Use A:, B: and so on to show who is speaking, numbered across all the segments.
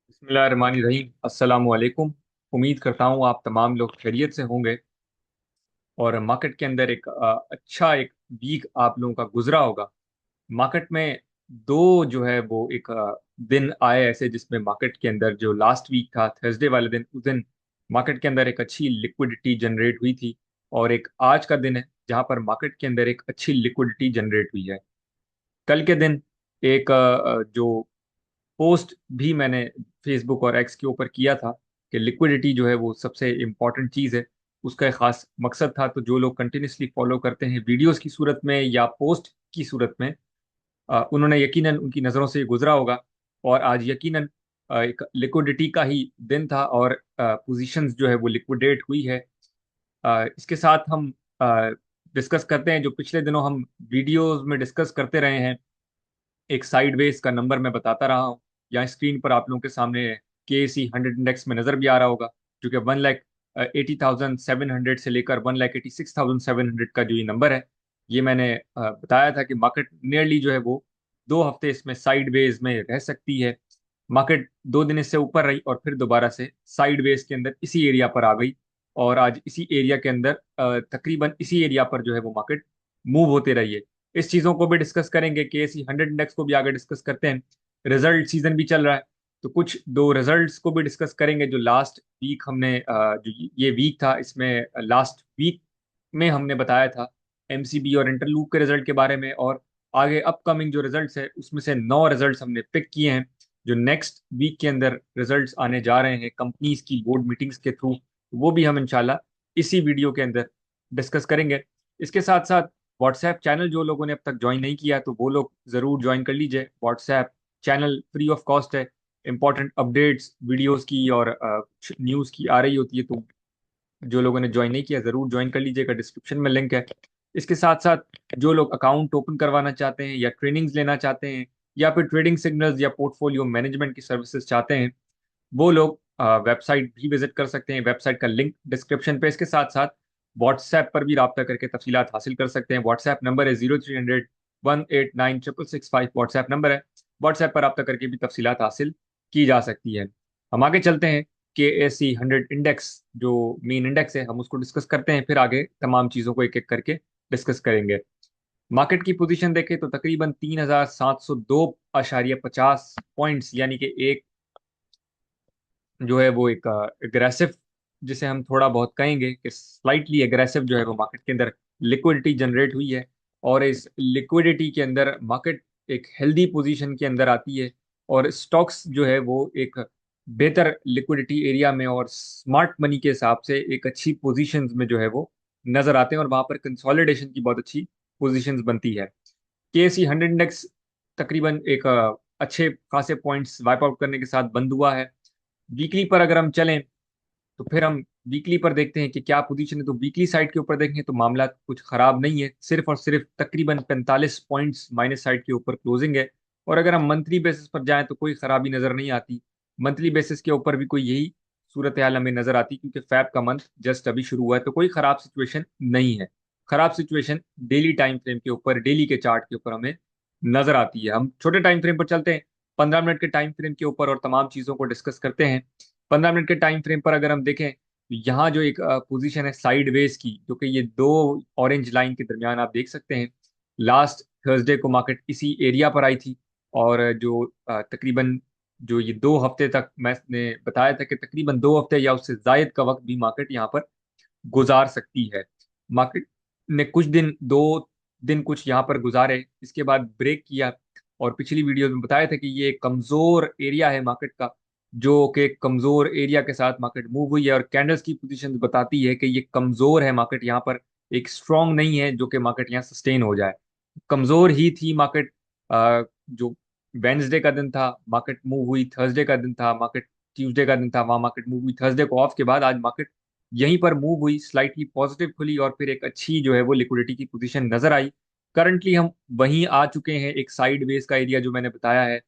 A: बिस्मिल्लाहिर्रहमानिर्रहीम। अस्सलामु अलैकुम। उम्मीद करता हूँ आप तमाम लोग खैरियत से होंगे और मार्केट के अंदर एक अच्छा एक वीक आप लोगों का गुजरा होगा। मार्केट में दो जो है वो एक दिन आए ऐसे जिसमें मार्केट के अंदर जो लास्ट वीक था थर्सडे वाले दिन, उस दिन मार्केट के अंदर एक अच्छी लिक्विडिटी जनरेट हुई थी। और एक आज का दिन है जहां पर मार्केट के अंदर एक अच्छी लिक्विडिटी जनरेट हुई है। कल के दिन एक जो पोस्ट भी मैंने फेसबुक और एक्स के ऊपर किया था कि लिक्विडिटी जो है वो सबसे इम्पोर्टेंट चीज़ है। उसका एक खास मकसद था, तो जो लोग कंटिन्यूसली फॉलो करते हैं वीडियोस की सूरत में या पोस्ट की सूरत में, उन्होंने यकीनन उनकी नज़रों से गुजरा होगा। और आज यकीनन एक लिक्विडिटी का ही दिन था और पोजीशंस जो है वो लिक्विडेट हुई है। इसके साथ हम डिस्कस करते हैं जो पिछले दिनों हम वीडियोस में डिस्कस करते रहे हैं। एक साइडवेज का नंबर मैं बताता रहा हूँ, यहाँ स्क्रीन पर आप लोगों के सामने के सी 100 इंडेक्स में नजर भी आ रहा होगा, जो कि 1,80,700 से लेकर 1,86,700 का जो ये नंबर है। ये मैंने बताया था कि मार्केट नियरली जो है वो 2 हफ्ते इसमें साइडवेज में रह सकती है। मार्केट 2 दिन इससे ऊपर रही और फिर दोबारा से साइडवेज के अंदर इसी एरिया पर आ गई। और आज इसी एरिया के अंदर तकरीबन इसी एरिया पर जो है वो मार्केट मूव होते रही है। इस चीज़ों को भी डिस्कस करेंगे, के सी 100 इंडेक्स को भी आगे डिस्कस करते हैं। रिजल्ट सीजन भी चल रहा है, तो कुछ दो रिजल्ट्स को भी डिस्कस करेंगे। जो लास्ट वीक हमने जो ये वीक था, इसमें लास्ट वीक में हमने बताया था एमसीबी और इंटरलूप के रिजल्ट के बारे में। और आगे अपकमिंग जो रिजल्ट्स है उसमें से 9 रिजल्ट्स हमने पिक किए हैं जो नेक्स्ट वीक के अंदर रिजल्ट्स आने जा रहे हैं कंपनीज की बोर्ड मीटिंग्स के थ्रू। वो भी हम इंशाल्लाह इसी वीडियो के अंदर डिस्कस करेंगे। इसके साथ साथ व्हाट्सएप चैनल जो लोगों ने अब तक ज्वाइन नहीं किया तो वो लोग ज़रूर ज्वाइन कर लीजिए। WhatsApp channel free of cost है। इंपॉर्टेंट अपडेट्स वीडियोस की और न्यूज़ की आ रही होती है, तो जो लोगों ने ज्वाइन नहीं किया ज़रूर ज्वाइन कर लीजिएगा, डिस्क्रिप्शन में लिंक है। इसके साथ साथ जो लोग अकाउंट ओपन करवाना चाहते हैं या ट्रेनिंग्स लेना चाहते हैं या फिर ट्रेडिंग सिग्नल्स या पोर्टफोलियो मैनेजमेंट की सर्विसेज चाहते हैं, वो लोग वेबसाइट भी विजिट कर सकते हैं। वेबसाइट का लिंक डिस्क्रिप्शन पे। इसके साथ साथ व्हाट्सएप पर भी रब्ता करके तफसीलात हासिल कर सकते हैं। व्हाट्सएप नंबर है 0300 189 665। व्हाट्सएप नंबर है, व्हाट्सएप पर रब्ता करके भी तफसीलात हासिल की जा सकती है। हम आगे चलते हैं। के सी 100 इंडेक्स जो मेन इंडेक्स है हम उसको डिस्कस करते हैं, फिर आगे तमाम चीज़ों को एक एक करके डिस्कस करेंगे। मार्केट की पोजीशन देखें तो तकरीबन 3,702.50 यानी कि एक जो है वो एक एग्रेसिव, जिसे हम थोड़ा बहुत कहेंगे कि स्लाइटली एग्रेसिव जो है वो मार्केट के अंदर लिक्विडिटी जनरेट हुई है। और इस लिक्विडिटी के अंदर मार्केट एक हेल्दी पोजीशन के अंदर आती है और स्टॉक्स जो है वो एक बेहतर लिक्विडिटी एरिया में और स्मार्ट मनी के हिसाब से एक अच्छी पोजीशंस में जो है वो नजर आते हैं और वहां पर कंसोलिडेशन की बहुत अच्छी पोजीशंस बनती है। के सी 100 इंडेक्स तकरीबन एक अच्छे खासे पॉइंट्स वाइप आउट करने के साथ बंद हुआ है। वीकली पर अगर हम चलें तो फिर हम वीकली पर देखते हैं कि क्या पोजीशन है। तो वीकली साइड के ऊपर देखें तो मामला कुछ खराब नहीं है, सिर्फ और सिर्फ तकरीबन 45 पॉइंट्स माइनस साइड के ऊपर क्लोजिंग है। और अगर हम मंथली बेसिस पर जाएं तो कोई खराबी नजर नहीं आती। मंथली बेसिस के ऊपर भी कोई यही सूरत हाल हमें नजर आती, क्योंकि फैब का मंथ जस्ट अभी शुरू हुआ है, तो कोई खराब सिचुएशन नहीं है। खराब सिचुएशन डेली टाइम फ्रेम के ऊपर, डेली के चार्ट के ऊपर हमें नजर आती है। हम छोटे टाइम फ्रेम पर चलते हैं, 15 मिनट के टाइम फ्रेम के ऊपर, और तमाम चीजों को डिस्कस करते हैं। 15 मिनट के टाइम फ्रेम पर अगर हम देखें तो यहाँ जो एक पोजीशन है साइडवेज की, जो कि ये दो ऑरेंज लाइन के दरमियान आप देख सकते हैं। लास्ट थर्सडे को मार्केट इसी एरिया पर आई थी और जो तकरीबन जो ये 2 हफ्ते तक मैंने बताया था कि तकरीबन 2 हफ्ते या उससे जायद का वक्त भी मार्केट यहाँ पर गुजार सकती है। मार्केट ने कुछ दिन, 2 दिन कुछ यहाँ पर गुजारे, इसके बाद ब्रेक किया। और पिछली वीडियो में बताया था कि ये एक कमजोर एरिया है मार्केट का, जो कि कमजोर एरिया के साथ मार्केट मूव हुई है। और कैंडल्स की पोजीशन बताती है कि ये कमजोर है मार्केट, यहाँ पर एक स्ट्रांग नहीं है जो कि मार्केट यहाँ सस्टेन हो जाए। कमजोर ही थी मार्केट। जो वेंसडे का दिन था मार्केट मूव हुई, थर्सडे का दिन था मार्केट, ट्यूसडे का दिन था वहां मार्केट मूव हुई, थर्सडे को ऑफ के बाद आज मार्केट यहीं पर मूव हुई, स्लाइटली पॉजिटिव खुली और फिर एक अच्छी जो है वो लिक्विडिटी की पोजीशन नजर आई। करंटली हम वहीं आ चुके हैं, एक साइड वेज का एरिया जो मैंने बताया है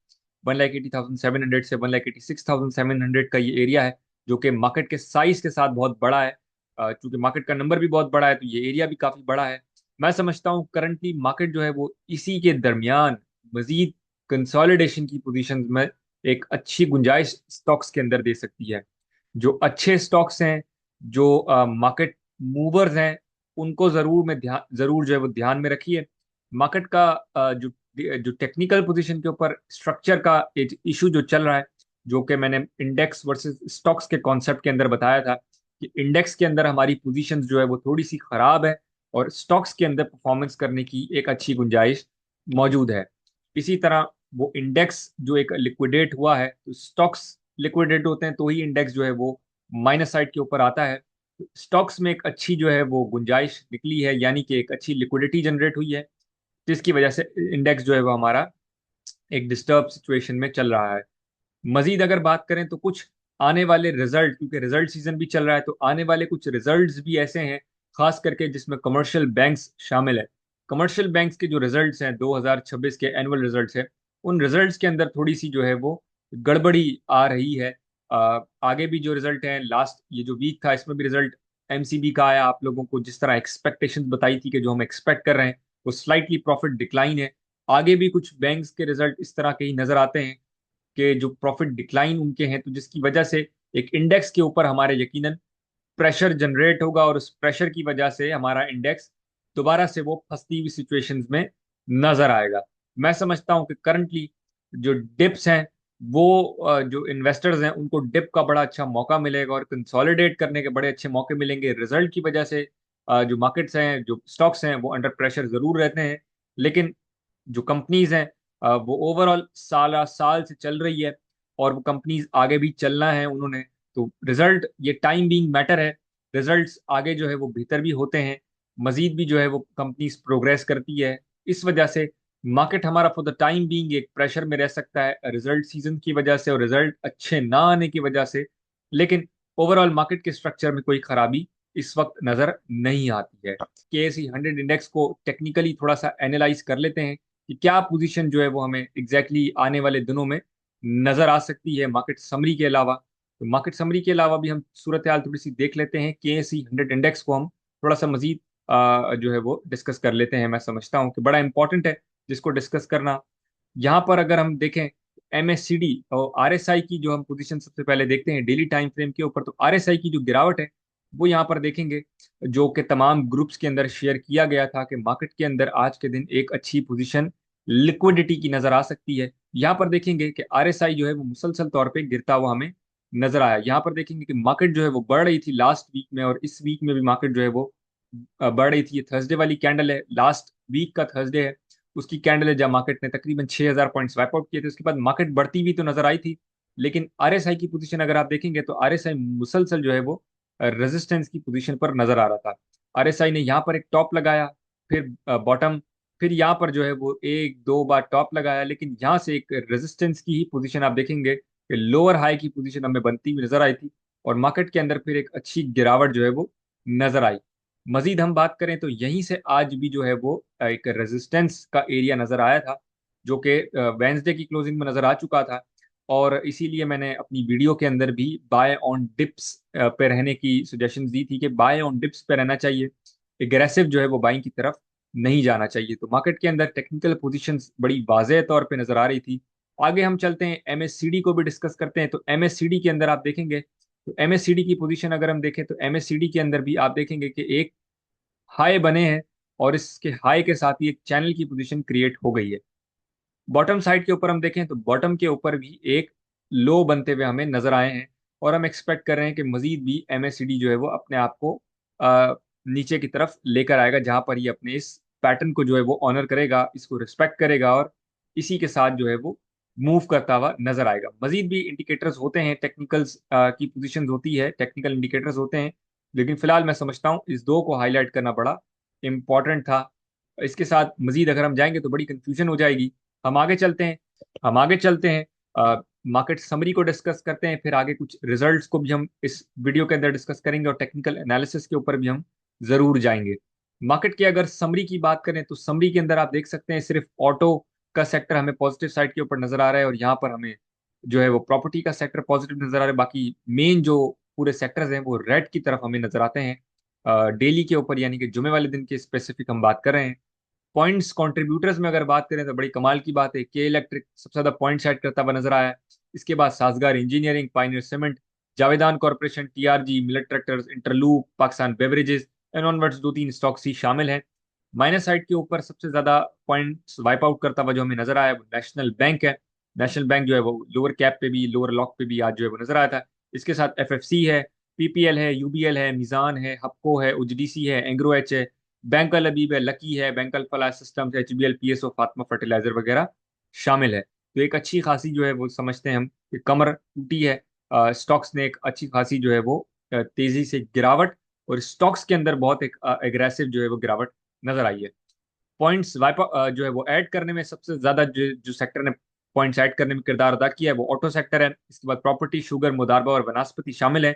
A: 1,80,700 से 1,86,700 का ये एरिया है, जो कि मार्केट के साइज के साथ बहुत बड़ा है। चूंकि मार्केट का नंबर भी बहुत बड़ा है तो ये एरिया भी काफी बड़ा है। मैं समझता हूँ करंटली मार्केट जो है वो इसी के दरमियान मजीद कंसोलिडेशन की पोजीशन में एक अच्छी गुंजाइश स्टॉक्स के अंदर दे सकती है। जो अच्छे स्टॉक्स हैं, जो मार्केट मूवर्स हैं, उनको जरूर जो है वो ध्यान में रखिए। मार्केट का जो टेक्निकल पोजीशन के ऊपर स्ट्रक्चर का एक इशू जो चल रहा है, जो कि मैंने इंडेक्स वर्सेस स्टॉक्स के कॉन्सेप्ट के अंदर बताया था, कि इंडेक्स के अंदर हमारी पोजीशंस जो है वो थोड़ी सी खराब है, और स्टॉक्स के अंदर परफॉर्मेंस करने की एक अच्छी गुंजाइश मौजूद है। इसी तरह वो इंडेक्स जो एक लिक्विडेट हुआ है, तो स्टॉक्स लिक्विडेट होते हैं तो ही इंडेक्स जो है वो माइनस साइड के ऊपर आता है। स्टॉक्स में एक अच्छी जो है वो गुंजाइश निकली है, यानी कि एक अच्छी लिक्विडिटी जनरेट हुई है, जिसकी वजह से इंडेक्स जो है वो हमारा एक डिस्टर्ब सिचुएशन में चल रहा है। मजीद अगर बात करें तो कुछ आने वाले रिजल्ट, क्योंकि रिजल्ट सीजन भी चल रहा है, तो आने वाले कुछ रिजल्ट्स भी ऐसे हैं, खास करके जिसमें कमर्शियल बैंक्स शामिल है। कमर्शियल बैंक्स के जो रिजल्ट्स हैं 2026 के एनुअल रिजल्ट्स हैं, उन रिजल्ट्स के अंदर थोड़ी सी जो है वो गड़बड़ी आ रही है। आगे भी जो रिजल्ट है, लास्ट ये जो वीक था इसमें भी रिजल्ट एमसीबी का आया, आप लोगों को जिस तरह एक्सपेक्टेशंस बताई थी कि जो हम एक्सपेक्ट कर रहे हैं वो स्लाइटली प्रॉफिट डिक्लाइन है। आगे भी कुछ बैंक्स के रिजल्ट इस तरह के ही नजर आते हैं कि जो प्रॉफिट डिक्लाइन उनके हैं, तो जिसकी वजह से एक इंडेक्स के ऊपर हमारे यकीनन प्रेशर जनरेट होगा, और उस प्रेशर की वजह से हमारा इंडेक्स दोबारा से वो फंसती हुई सिचुएशंस में नजर आएगा। मैं समझता हूं कि करंटली जो डिप्स हैं, वो जो इन्वेस्टर्स हैं उनको डिप का बड़ा अच्छा मौका मिलेगा, और कंसोलिडेट करने के बड़े अच्छे मौके मिलेंगे। रिजल्ट की वजह से जो मार्केट्स हैं, जो स्टॉक्स हैं, वो अंडर प्रेशर जरूर रहते हैं, लेकिन जो कंपनीज हैं वो ओवरऑल साल साल से चल रही है, और वो कंपनीज आगे भी चलना है उन्होंने। तो रिजल्ट ये टाइम बीइंग मैटर है। रिजल्ट्स आगे जो है वो बेहतर भी होते हैं, मजीद भी जो है वो कंपनीज प्रोग्रेस करती है। इस वजह से मार्केट हमारा फॉर द टाइम बीइंग एक प्रेशर में रह सकता है रिजल्ट सीजन की वजह से और रिजल्ट अच्छे ना आने की वजह से। लेकिन ओवरऑल मार्केट के स्ट्रक्चर में कोई खराबी इस वक्त नजर नहीं आती है। KSE 100 इंडेक्स को टेक्निकली थोड़ा सा एनालाइज कर लेते हैं कि क्या पोजीशन जो है वो हमें आने वाले दिनों में नजर आ सकती है मार्केट समरी के अलावा। तो मार्केट समरी के अलावा भी हम सूरत हाल थोड़ी सी देख लेते हैं। KSE 100 इंडेक्स को हम थोड़ा सा मजीद जो है वो डिस्कस कर लेते हैं। मैं समझता हूँ कि बड़ा इंपॉर्टेंट है जिसको डिस्कस करना। यहाँ पर अगर हम देखें MACD और RSI की जो हम पोजीशन सबसे पहले देखते हैं डेली टाइम फ्रेम के ऊपर, तो RSI की जो गिरावट है वो यहाँ पर देखेंगे, जो कि तमाम ग्रुप्स के अंदर शेयर किया गया था कि मार्केट के अंदर आज के दिन एक अच्छी पोजीशन लिक्विडिटी की नजर आ सकती है। यहाँ पर देखेंगे कि RSI जो है वो मुसलसल तौर पे गिरता हुआ हमें नजर आया। यहाँ पर देखेंगे कि मार्केट जो है वो बढ़ रही थी लास्ट वीक में, और इस वीक में भी मार्केट जो है वो बढ़ रही थी। ये थर्सडे वाली कैंडल है, लास्ट वीक का थर्सडे है, उसकी कैंडल है जब मार्केट ने तकरीबन 6000 पॉइंट स्वाइप आउट किए थे। उसके बाद मार्केट बढ़ती हुई तो नजर आई थी, लेकिन RSI की पोजीशन अगर आप देखेंगे तो RSI मुसलसल जो है वो रेजिस्टेंस की पोजीशन पर नजर आ रहा था। RSI ने यहाँ पर एक टॉप लगाया, फिर बॉटम, फिर यहाँ पर जो है वो एक दो बार टॉप लगाया, लेकिन यहाँ से एक रेजिस्टेंस की ही पोजीशन आप देखेंगे कि लोअर हाई की पोजीशन हमें बनती हुई नजर आई थी, और मार्केट के अंदर फिर एक अच्छी गिरावट जो है वो नजर आई। मजीद हम बात करें तो यहीं से आज भी जो है वो एक रेजिस्टेंस का एरिया नजर आया था, जो कि वेंसडे की क्लोजिंग में नजर आ चुका था। और इसीलिए मैंने अपनी वीडियो के अंदर भी बाय ऑन डिप्स पे रहने की सजेशन दी थी कि बाय ऑन डिप्स पे रहना चाहिए, एग्रेसिव जो है वो बाइंग की तरफ नहीं जाना चाहिए। तो मार्केट के अंदर टेक्निकल पोजीशंस बड़ी वाज़ेह तौर पे नजर आ रही थी। आगे हम चलते हैं, MACD को भी डिस्कस करते हैं। तो MACD के अंदर आप देखेंगे, तो MACD की पोजीशन अगर हम देखें तो MACD के अंदर भी आप देखेंगे कि एक हाई बने हैं, और इसके हाई के साथ ही एक चैनल की पोजीशन क्रिएट हो गई है। बॉटम साइड के ऊपर हम देखें तो बॉटम के ऊपर भी एक लो बनते हुए हमें नजर आए हैं, और हम एक्सपेक्ट कर रहे हैं कि मजीद भी MACD जो है वो अपने आप को अ, नीचे की तरफ लेकर आएगा, जहां पर ये अपने इस पैटर्न को जो है वो ऑनर करेगा, इसको रिस्पेक्ट करेगा, और इसी के साथ जो है वो मूव करता हुआ नजर आएगा। मजीद भी इंडिकेटर्स होते हैं, टेक्निकल्स की पोजीशंस होती है, टेक्निकल इंडिकेटर्स होते हैं, लेकिन फिलहाल मैं समझता हूँ इस दो को हाईलाइट करना बड़ा इंपॉर्टेंट था। इसके साथ मजीद अगर हम जाएंगे तो बड़ी कंफ्यूजन हो जाएगी। हम आगे चलते हैं, हम आगे चलते हैं, मार्केट समरी को डिस्कस करते हैं, फिर आगे कुछ रिजल्ट्स को भी हम इस वीडियो के अंदर डिस्कस करेंगे, और टेक्निकल एनालिसिस के ऊपर भी हम जरूर जाएंगे। मार्केट की अगर समरी की बात करें तो समरी के अंदर आप देख सकते हैं सिर्फ ऑटो का सेक्टर हमें पॉजिटिव साइड के ऊपर नजर आ रहा है, और यहाँ पर हमें जो है वो प्रॉपर्टी का सेक्टर पॉजिटिव नजर आ रहा है। बाकी मेन जो पूरे सेक्टर्स हैं वो रेड की तरफ हमें नजर आते हैं डेली के ऊपर, यानी कि जुमे वाले दिन के स्पेसिफिक हम बात कर रहे हैं। पॉइंट्स कंट्रीब्यूटर्स में अगर बात करें तो बड़ी कमाल की बात है, के इलेक्ट्रिक सबसे ज्यादा पॉइंट सेट करता हुआ नजर आया है। इसके बाद Sazgar engineering, Pioneer cement, Javedan corporation, TRG, Millat tractors, Interloop, Pakistan beverages and onwards, दो तीन स्टॉक्स ही शामिल हैं। माइनस साइड के ऊपर सबसे ज्यादा पॉइंट्स वाइप आउट करता हुआ जो हमें नजर आया वो नेशनल बैंक है। नेशनल बैंक जो है वो लोअर कैप पे भी, लोअर लॉक पे भी आज जो है वो नजर आया था। इसके साथ एफएफसी है, पीपीएल है, यूबीएल है, मिजान है, हपको है, उजडीसी है, एंग्रो एच है, बैंक अल अबीब है, लकी है, bank Al Falah systems, HBL, PSO, Fatima fertilizer वगैरह शामिल है। तो एक अच्छी खासी जो है वो समझते हैं हम कि कमर टूटी है। स्टॉक्स ने एक अच्छी खासी जो है वो तेजी से गिरावट, और स्टॉक्स के अंदर बहुत एक एग्रेसिव जो है वो गिरावट नजर आई है। पॉइंट्स वाइप जो है वो ऐड करने में सबसे ज्यादा जो सेक्टर ने पॉइंट्स ऐड करने में किरदार अदा किया है वो ऑटो सेक्टर है। इसके बाद प्रॉपर्टी, शुगर, मुदारबा और वनस्पति शामिल है।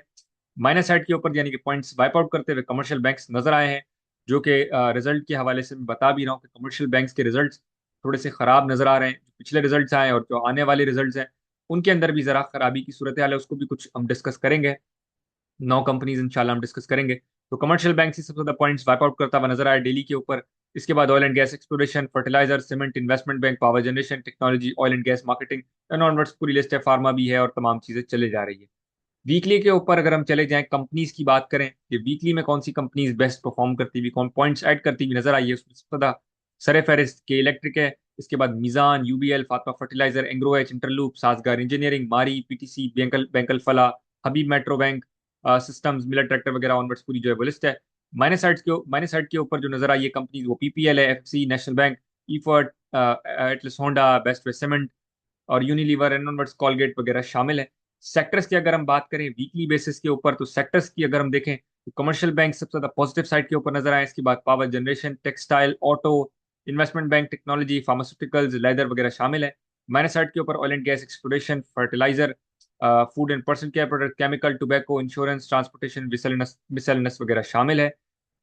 A: माइनस साइड के ऊपर यानी कि पॉइंट्स वाइप आउट करते हुए कमर्शियल बैंक्स नजर आए हैं, जो कि रिजल्ट के हवाले से मैं बता भी रहा हूँ कि कमर्शियल बैंक्स के रिजल्ट थोड़े से खराब नजर आ रहे हैं। जो पिछले रिजल्ट्स आए और जो आने वाले रिजल्ट्स हैं उनके अंदर भी जरा खराबी की सूरत हाल है, उसको भी कुछ हम डिस्कस करेंगे। 9 कंपनीज इंशाल्लाह हम डिस्कस करेंगे। तो कमर्शियल बैंक से सबसे ज्यादा पॉइंट्स वाइप आउट करता हुआ नजर आया डेली के ऊपर। इसके बाद oil and gas exploration, fertiliser, cement, investment bank, power generation, technology, oil and gas marketing and onwards, पूरी लिस्ट है, फार्मा भी है और तमाम चीजें चले जा रही है। वीकली के ऊपर अगर हम चले जाएं, कंपनीज की बात करें कि वीकली में कौन सी कंपनीज बेस्ट परफॉर्म करती हुई, कौन पॉइंट्स ऐड करती हुई नजर आई है, उसमें सबसे ज्यादा सरे फहरिस्त के इलेक्ट्रिक है। इसके बाद Meezan, UBL, Fatima fertilizer, Engro H, Interloop, Sazgar engineering, Mari, PTC, बैंकल बैंकल फला, Habib metro bank systems, Millat tractor वगैरह ऑनवर्ड्स, पूरी जो है वो लिस्ट है। माइनस साइड के ऊपर जो नजर आई है कंपनीज वो पीपीएल है, FC, national bank, Efert, Atlas Honda, best way cement और यूनिलीवर, एनॉनवर्ड्स, कॉलगेट वगैरह शामिल है। सेक्टर्स की अगर हम बात करें वीकली बेसिस के ऊपर, तो सेक्टर्स की अगर हम देखें तो कमर्शियल बैंक सबसे ज्यादा पॉजिटिव साइड के ऊपर नजर आए। इसके बाद power generation, textile, auto, investment bank, technology, pharmaceuticals, leather वगैरह शामिल है। माइनस साइड के ऊपर oil and gas exploration, fertilizer, food and personal care product, chemical, tobacco, insurance, transportation, miscellaneous वगैरह शामिल है।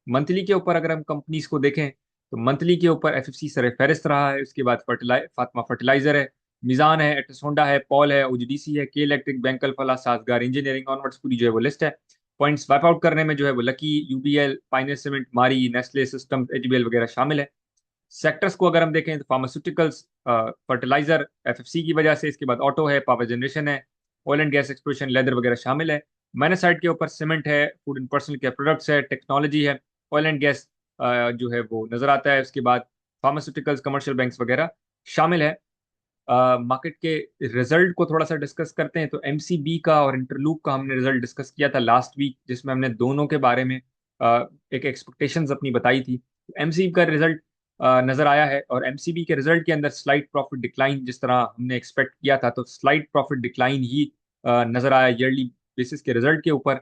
A: मंथली के ऊपर अगर हम कंपनीज को देखें तो मंथली के ऊपर एफएफसी सर फहरिस्त रहा है। उसके बाद फातिमा फर्टिलाइजर है, मिजान है, एटलस होंडा है, पॉल है, ओजीडीसी है, के इलेक्ट्रिक, बैंकल फला, साजगार इंजीनियरिंग ऑनवर्ड्स, पूरी जो है वो लिस्ट है। पॉइंट्स वाइप आउट करने में जो है वो लकी, यूबीएल, पाइनियर सीमेंट, मारी, नेस्ले सिस्टम्स, एचबीएल वगैरह शामिल है। सेक्टर्स को अगर हम देखें तो फार्मास्यूटिकल्स, फर्टिलाइजर, एफएफसी की वजह से। इसके बाद ऑटो है, पावर जनरेशन है, oil and gas exploration, leather वगैरह शामिल है। मैंने साइड के ऊपर सीमेंट है, food and personal care products है, टेक्नोलॉजी है, ऑयल एंड गैस जो है वो नजर आता है। उसके बाद फार्मास्यूटिकल्स, कमर्शियल बैंक्स वगैरह शामिल है। मार्केट के रिजल्ट को थोड़ा सा डिस्कस करते हैं। तो एमसीबी का और इंटरलूप का हमने रिजल्ट डिस्कस किया था लास्ट वीक, जिसमें हमने दोनों के बारे में एक एक्सपेक्टेशंस अपनी बताई थी। तो एमसीबी का रिजल्ट नजर आया है, और एमसीबी के रिजल्ट के अंदर स्लाइट प्रॉफिट डिक्लाइन जिस तरह हमने एक्सपेक्ट किया था, तो स्लाइट प्रॉफिट डिक्लाइन ही नजर आया ईयरली बेसिस के रिजल्ट के ऊपर।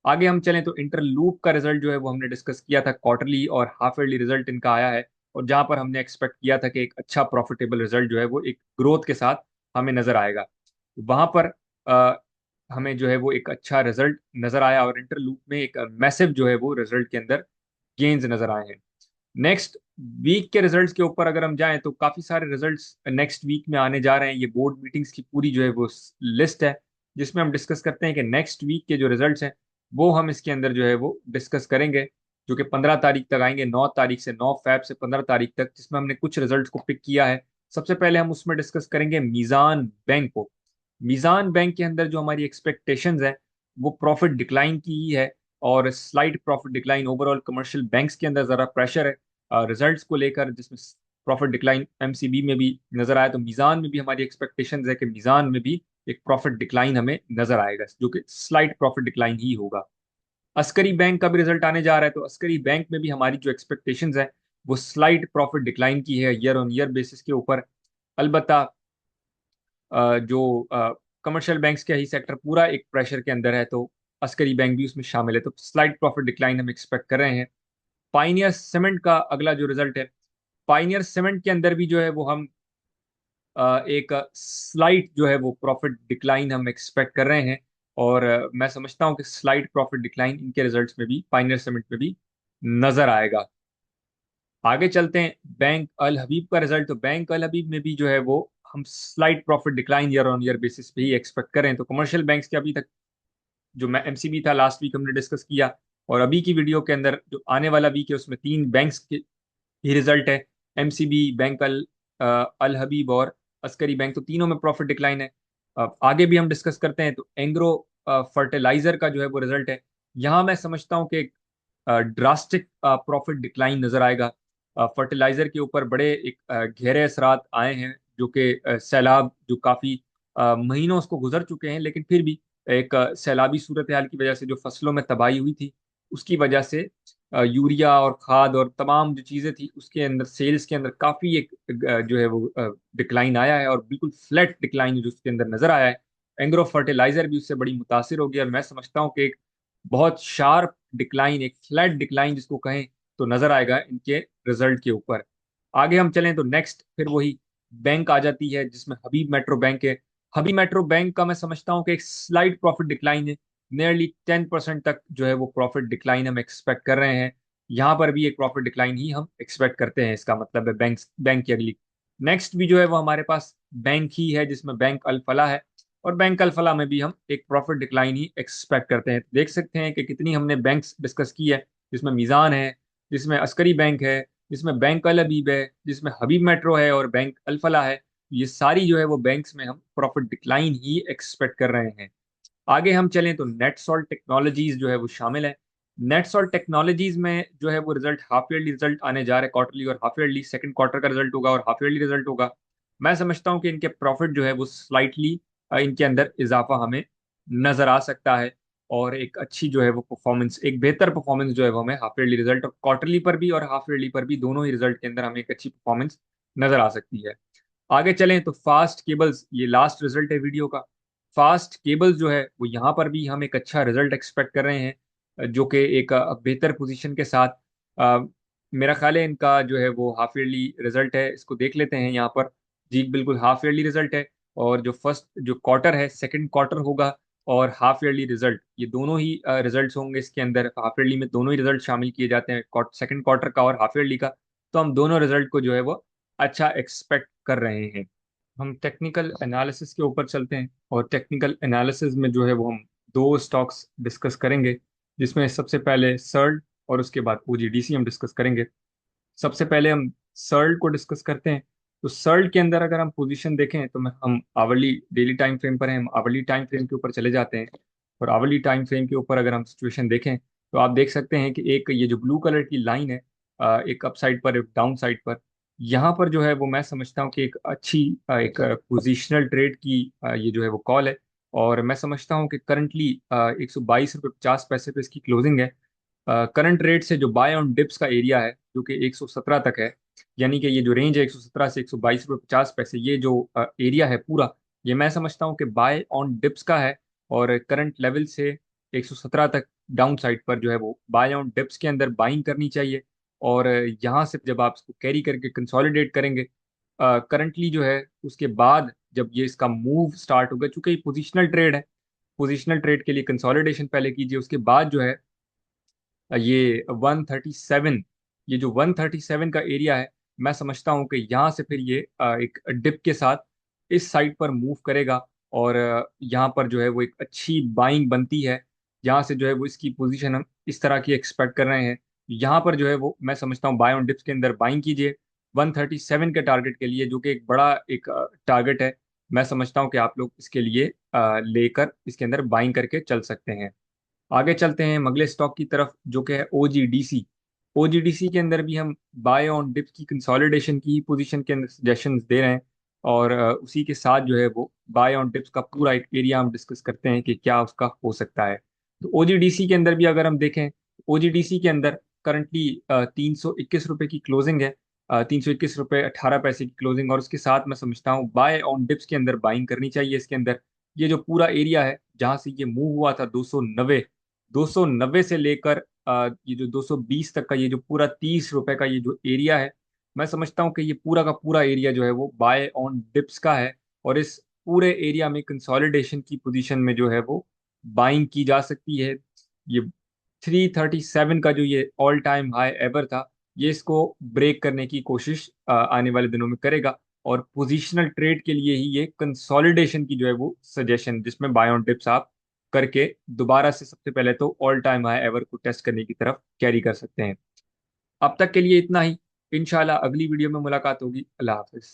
A: आगे हम चलें तो इंटरलूप का रिजल्ट जो है वो हमने डिस्कस किया था, क्वार्टरली और हाफ ईयरली रिजल्ट इनका आया है। और जहां पर हमने एक्सपेक्ट किया था कि एक अच्छा प्रॉफिटेबल रिजल्ट जो है वो एक ग्रोथ के साथ हमें नजर आएगा, वहां पर अ, हमें जो है वो एक अच्छा रिजल्ट नजर आया, और इंटरलूप में एक मैसिव जो है वो रिजल्ट के अंदर गेन्स नजर आए हैं। नेक्स्ट वीक के रिजल्ट्स के ऊपर अगर हम जाएं तो काफी सारे रिजल्ट्स नेक्स्ट वीक में आने जा रहे हैं। ये बोर्ड मीटिंग्स की पूरी जो है वो लिस्ट है, जिसमें हम डिस्कस करते हैं कि नेक्स्ट वीक के जो रिजल्ट्स हैं वो हम इसके अंदर जो है वो डिस्कस करेंगे, जो कि 15 तारीख तक आएंगे, 9 तारीख से, 9 फेब से 15 तारीख तक, जिसमें हमने कुछ रिजल्ट्स को पिक किया है। सबसे पहले हम उसमें डिस्कस करेंगे मीजान बैंक को। मीजान बैंक के अंदर जो हमारी एक्सपेक्टेशंस है वो प्रॉफिट डिक्लाइन की ही है, और slight profit decline. Overall commercial banks के अंदर जरा प्रेशर है रिजल्ट्स को लेकर, जिसमें प्रॉफिट डिक्लाइन एमसीबी में भी नजर आया। तो मीजान में भी हमारी एक्सपेक्टेशंस है कि मीजान में भी एक प्रॉफिट डिक्लाइन हमें नजर आएगा, जो कि स्लाइट प्रॉफिट डिक्लाइन ही होगा। अस्करी बैंक का भी रिजल्ट आने जा रहा है, तो अस्करी बैंक में भी हमारी जो एक्सपेक्टेशंस है वो स्लाइट प्रॉफिट डिक्लाइन की है ईयर ऑन ईयर बेसिस के ऊपर। अलबत्ता जो कमर्शियल बैंक्स का ही सेक्टर पूरा एक प्रेशर के अंदर है, तो अस्करी बैंक भी उसमें शामिल है, तो स्लाइट प्रॉफिट डिक्लाइन हम एक्सपेक्ट कर रहे हैं। पाइनियर सीमेंट का अगला जो रिजल्ट है, पाइनियर सीमेंट के अंदर भी जो है वो हम एक स्लाइट जो है वो प्रॉफिट डिक्लाइन हम एक्सपेक्ट कर रहे हैं। और मैं समझता हूँ कि स्लाइट प्रॉफिट डिक्लाइन इनके रिजल्ट्स में भी, पाइनियर सीमेंट में भी नजर आएगा। आगे चलते हैं, बैंक अल हबीब का रिजल्ट। तो बैंक अल हबीब में भी जो है वो हम slight profit decline year on year basis पे ही एक्सपेक्ट करें। तो कमर्शियल बैंक्स के अभी तक जो मैं एमसीबी था लास्ट वीक हमने डिस्कस किया, और अभी की वीडियो के अंदर जो आने वाला वीक है उसमें 3 बैंक्स के ही रिजल्ट है, एमसीबी, बैंक अल हबीब और अस्करी बैंक। तो तीनों में प्रॉफिट डिक्लाइन है। आगे भी हम डिस्कस करते हैं। तो एंग्रो फर्टिलाइजर का जो है वो रिजल्ट है। यहाँ मैं समझता हूँ कि ड्रास्टिक प्रॉफिट डिक्लाइन नजर आएगा। फर्टिलाइजर के ऊपर बड़े एक गहरे असरात आए हैं, जो कि सैलाब जो काफी महीनों उसको गुजर चुके हैं, लेकिन फिर भी एक सैलाबी सूरत हाल की वजह से जो फसलों में तबाही हुई थी, उसकी वजह से यूरिया और खाद और तमाम जो चीजें थी उसके अंदर सेल्स के अंदर काफी एक जो है वो डिक्लाइन आया है, और बिल्कुल फ्लैट डिक्लाइन जो उसके अंदर नजर आया है। एंग्रो फर्टिलाइजर भी उससे बड़ी मुतासिर होगी, और मैं समझता हूँ कि एक बहुत शार्प डिक्लाइन, एक फ्लैट डिक्लाइन जिसको कहें, तो नजर आएगा इनके रिजल्ट के ऊपर। आगे हम चलें तो नेक्स्ट फिर वही बैंक आ जाती है, जिसमें हबीब मेट्रो बैंक है। हबीब मेट्रो बैंक का मैं समझता हूँ कि एक स्लाइट प्रॉफिट डिक्लाइन है। नियरली 10% तक जो है वो प्रॉफिट डिक्लाइन हम एक्सपेक्ट कर रहे हैं। यहाँ पर भी एक प्रॉफिट डिक्लाइन ही हम एक्सपेक्ट करते हैं, इसका मतलब है बैंक बैंक की अगली नेक्स्ट भी जो है वो हमारे पास बैंक ही है, जिसमें बैंक अल फलाह है। और बैंक अल फलाह में भी हम एक प्रॉफिट डिक्लाइन ही एक्सपेक्ट करते हैं। देख सकते हैं कि कितनी हमने बैंक्स डिस्कस की है, जिसमें मीज़ान है, जिसमें अस्करी बैंक है, जिसमें बैंक अल हबीब है, जिसमें हबीब मेट्रो है और बैंक अल फलाह है। ये सारी जो है वो बैंक्स में हम प्रॉफिट डिक्लाइन ही एक्सपेक्ट कर रहे हैं। आगे हम चलें तो नेटसॉल्ट टेक्नोलॉजीज जो है वो शामिल है। नेटसॉल्ट टेक्नोलॉजीज में जो है वो रिजल्ट हाफ ईयरली रिजल्ट आने जा रहे हैं, क्वार्टरली और हाफ ईयरली, सेकंड क्वार्टर का रिजल्ट होगा और हाफ ईयरली रिजल्ट होगा। मैं समझता हूँ कि इनके प्रॉफिट जो है वो स्लाइटली इनके अंदर इजाफा हमें नजर आ सकता है, और एक अच्छी जो है वो परफॉर्मेंस, एक बेहतर परफॉर्मेंस जो है वो हमें हाफ ईयरली रिजल्ट और क्वार्टरली पर भी और हाफ ईयरली पर भी, दोनों ही रिजल्ट के अंदर हमें एक अच्छी परफॉर्मेंस नजर आ सकती है। आगे चलें तो फास्ट केबल्स, ये लास्ट रिजल्ट है वीडियो का। फास्ट केबल्स जो है वो यहाँ पर भी हम एक अच्छा रिजल्ट एक्सपेक्ट कर रहे हैं, जो कि एक बेहतर पोजीशन के साथ। अ, मेरा ख्याल है इनका जो है वो हाफ ईयरली रिजल्ट है, इसको देख लेते हैं यहाँ पर। जी बिल्कुल हाफ ईयरली रिजल्ट है, और जो फर्स्ट जो क्वार्टर है, सेकंड क्वार्टर होगा, और हाफ ईयरली रिजल्ट, ये दोनों ही रिजल्ट्स होंगे इसके अंदर। हाफ ईयरली में दोनों ही रिजल्ट शामिल किए जाते हैं, सेकंड क्वार्टर का और हाफ ईयरली का। तो हम दोनों रिजल्ट को जो है वो अच्छा एक्सपेक्ट कर रहे हैं। हम टेक्निकल एनालिसिस के ऊपर चलते हैं, और टेक्निकल एनालिसिस में जो है वो हम दो स्टॉक्स डिस्कस करेंगे, जिसमें सबसे पहले सर्ल्ड और उसके बाद ओजीडीसी हम डिस्कस करेंगे। सबसे पहले हम सर्ल्ड को डिस्कस करते हैं। तो सर्ल्ड के अंदर अगर हम पोजीशन देखें तो हम आवरली डेली टाइम फ्रेम पर हैं, हम आवरली टाइम फ्रेम के ऊपर चले जाते हैं। और आवरली टाइम फ्रेम के ऊपर अगर हम सिचुएशन देखें, तो आप देख सकते हैं कि एक ये जो ब्लू कलर की लाइन है, एक अप साइड पर एक डाउन साइड पर, यहाँ पर जो है वो मैं समझता हूँ कि एक अच्छी एक पोजिशनल ट्रेड की ये जो है वो कॉल है। और मैं समझता हूँ कि करंटली 122 रुपये 50 पैसे पे इसकी क्लोजिंग है। करंट रेट से जो बाय ऑन डिप्स का एरिया है, जो कि 117 तक है, यानी कि ये जो रेंज है 117 से 122 रुपये 50 पैसे, ये जो एरिया है पूरा, ये मैं समझता हूँ कि बाय ऑन डिप्स का है। और करंट लेवल से 117 तक डाउन साइड पर जो है वो बाय ऑन डिप्स के अंदर बाइंग करनी चाहिए। और यहाँ से जब आप इसको कैरी करके कंसोलिडेट करेंगे करंटली जो है, उसके बाद जब ये इसका मूव स्टार्ट होगा, चूंकि ये पोजिशनल ट्रेड है, पोजिशनल ट्रेड के लिए कंसोलिडेशन पहले कीजिए, उसके बाद जो है ये 137, ये जो 137 का एरिया है, मैं समझता हूँ कि यहाँ से फिर ये एक डिप के साथ इस साइड पर मूव करेगा। और यहाँ पर जो है वो एक अच्छी बाइंग बनती है, यहाँ से जो है वो इसकी पोजीशन हम इस तरह की एक्सपेक्ट कर रहे हैं। यहाँ पर जो है वो मैं समझता हूँ बाय ऑन डिप्स के अंदर बाइंग कीजिए 137 के टारगेट के लिए, जो कि एक बड़ा एक टारगेट है। मैं समझता हूँ कि आप लोग इसके लिए लेकर इसके अंदर बाइंग करके चल सकते हैं। आगे चलते हैं हम अगले स्टॉक की तरफ, जो कि है ओजीडीसी। ओजीडीसी के अंदर भी हम बाय ऑन डिप्स की कंसोलिडेशन की पोजीशन के अंदर सजेशन दे रहे हैं। और उसी के साथ जो है वो बाय ऑन डिप्स का पूरा एक एरिया हम डिस्कस करते हैं कि क्या उसका हो सकता है। तो ओजीडीसी के अंदर भी अगर हम देखें, ओजीडीसी के अंदर करंटली 321 रुपये की क्लोजिंग है, 321 रुपये 18 पैसे की क्लोजिंग। और उसके साथ मैं समझता हूँ बाय ऑन डिप्स के अंदर बाइंग करनी चाहिए इसके अंदर। ये जो पूरा एरिया है जहां से ये मूव हुआ था 290, 290 से लेकर ये जो 220 तक का ये जो पूरा 30 रुपए का ये जो एरिया है, मैं समझता हूँ कि ये पूरा का पूरा एरिया जो है वो बाय ऑन डिप्स का है। और इस पूरे एरिया में कंसोलिडेशन की पोजीशन में जो है वो बाइंग की जा सकती है। ये 337 का जो ये ऑल टाइम हाई एवर था, ये इसको ब्रेक करने की कोशिश आने वाले दिनों में करेगा। और पोजिशनल ट्रेड के लिए ही ये कंसोलिडेशन की जो है वो सजेशन, जिसमें बाय ऑन डिप्स आप करके दोबारा से सबसे पहले तो ऑल टाइम हाई एवर को टेस्ट करने की तरफ कैरी कर सकते हैं। अब तक के लिए इतना ही। इंशाल्लाह अगली वीडियो में मुलाकात होगी। अल्लाह हाफिज।